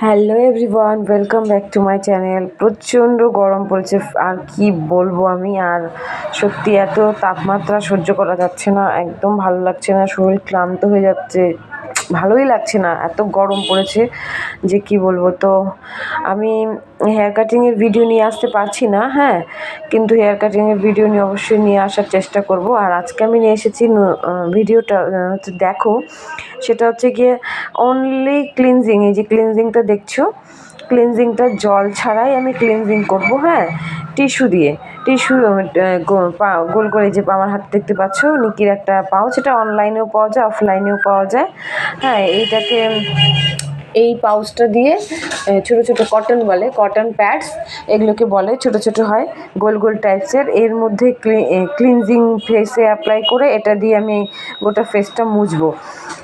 Hello everyone, welcome back to my channel. প্রচণ্ড গরম পড়েছে, আর কি বলবো আমি। আর সত্যি এত তাপমাত্রা সহ্য করা যাচ্ছে না, একদম ভালো লাগছে না, শরীর ক্লান্ত হয়ে যাচ্ছে, ভালোই লাগছে না, এত গরম পড়েছে যে কি বলবো। তো আমি হেয়ার কাটিংয়ের ভিডিও নিয়ে আসতে পারছি না, হ্যাঁ, কিন্তু হেয়ার কাটিংয়ের ভিডিও নিয়ে অবশ্যই নিয়ে আসার চেষ্টা করব। আর আজকে আমি নিয়ে এসেছি ভিডিওটা হচ্ছে, দেখো, সেটা হচ্ছে গিয়ে অনলি ক্লিনজিং। এই যে ক্লিনজিংটা দেখছো, ক্লিনজিংটা জল ছাড়াই আমি ক্লিনজিং করব, হ্যাঁ, টিস্যু দিয়ে। টিস্যু গোল করে, যে আমার হাত দেখতে পাচ্ছ, নিকির একটা পাউচ, এটা অনলাইনেও পাওয়া যায়, অফলাইনেও পাওয়া যায়, হ্যাঁ। এই পাউচটা দিয়ে ছোটো ছোটো কটন বলে, কটন প্যাডস এগুলোকে বলে, ছোটো ছোটো হয়, গোল গোল টাইপসের। এর মধ্যে ক্লিনজিং ফেসে অ্যাপ্লাই করে এটা দিয়ে আমি গোটা ফেসটা মুছবো।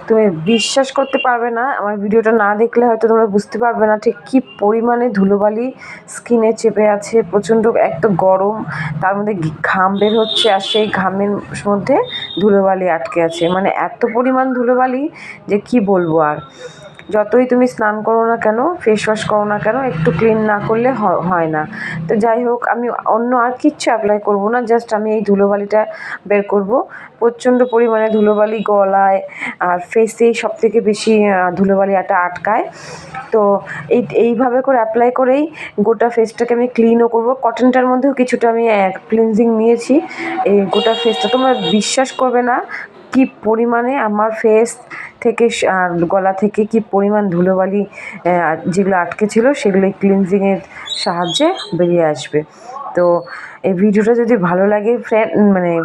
তুমি বিশ্বাস করতে পারবে না, আমার ভিডিওটা না দেখলে হয়তো তোমরা বুঝতে পারবে না ঠিক কী পরিমাণে ধুলোবালি স্কিনে চেপে আছে। প্রচণ্ড একটা গরম, তার মধ্যে ঘাম বের হচ্ছে, আর সেই ঘামের মধ্যে ধুলোবালি আটকে আছে, মানে এত পরিমাণ ধুলোবালি যে কি বলবো। আর যতই তুমি স্নান করো না কেন, ফেস ওয়াশ করো না কেন, একটু ক্লিন না করলে হয় না। তো যাই হোক, আমি অন্য আর কিচ্ছু অ্যাপ্লাই করব না, জাস্ট আমি এই ধুলোবালিটা বের করব। প্রচণ্ড পরিমাণে ধুলোবালি গলায় আর ফেসেই সবথেকে বেশি ধুলোবালি আটকায়। তো এইভাবে করে অ্যাপ্লাই করেই গোটা ফেসটাকে আমি ক্লিনও করব। কটনটার মধ্যেও কিছুটা আমি ক্লিনজিং নিয়েছি। এই গোটা ফেসটা তোমরা বিশ্বাস করবে না কি পরিমাণে আমার ফেস থেকে আর গলা থেকে কি পরিমাণ ধুলোবালি যেগুলো আটকে ছিল সেগুলো ক্লিনজিংয়ের সাহায্যে বেরিয়ে আসবে। তো এই ভিডিওটা যদি ভালো লাগে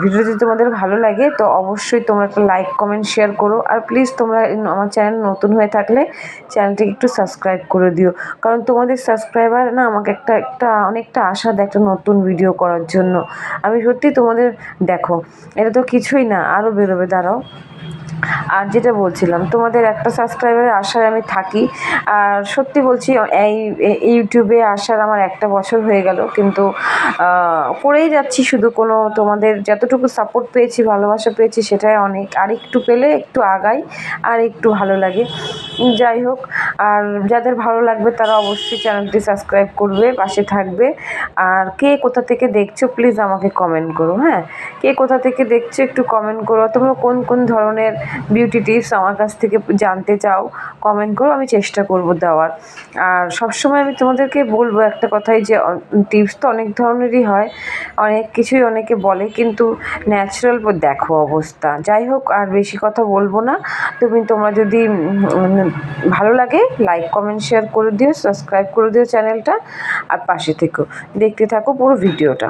ভিডিওটা যদি তোমাদের ভালো লাগে, তো অবশ্যই তোমরা একটা লাইক, কমেন্ট, শেয়ার করো। আর প্লিজ তোমরা আমার চ্যানেল নতুন হয়ে থাকলে চ্যানেলটিকে একটু সাবস্ক্রাইব করে দিও, কারণ তোমাদের সাবস্ক্রাইবার না আমাকে একটা অনেকটা আশা দেয় একটা নতুন ভিডিও করার জন্য। আমি সত্যি তোমাদের, দেখো, এটা তো কিছুই না, আরও বেরোবে, দাঁড়াও। আর যেটা বলছিলাম, তোমাদের একটা সাবস্ক্রাইবারের আশায় আমি থাকি। আর সত্যি বলছি, এই ইউটিউবে আসার আমার 1 বছর হয়ে গেল, কিন্তু করেই যাচ্ছি শুধু। কোনো তোমাদের যতটুকু সাপোর্ট পেয়েছি, ভালোবাসা পেয়েছি, সেটাই অনেক। আর একটু পেলে একটু আগাই, আর একটু ভালো লাগে। যাই হোক, আর যাদের ভালো লাগবে তারা অবশ্যই চ্যানেলটি সাবস্ক্রাইব করবে, পাশে থাকবে। আর কে কোথা থেকে দেখছো প্লিজ আমাকে কমেন্ট করো, হ্যাঁ, কে কোথা থেকে দেখছো একটু কমেন্ট করো। তোমরা কোন কোন ধরনের বিউটি টিপস আমার কাছ থেকে জানতে চাও, কমেন্ট করো, আমি চেষ্টা করব দেওয়ার। আর সবসময় আমি তোমাদেরকে বলবো একটা কথাই, যে টিপস তো অনেক ধরনেরই হয়, অনেক কিছুই অনেকে বলে, কিন্তু ন্যাচারাল দেখো অবস্থা। যাই হোক, আর বেশি কথা বলবো না। তোমরা যদি ভালো লাগে, লাইক, কমেন্ট, শেয়ার করে দিও, সাবস্ক্রাইব করে দিও চ্যানেলটা, আর পাশে থেকো, দেখতে থাকো পুরো ভিডিওটা।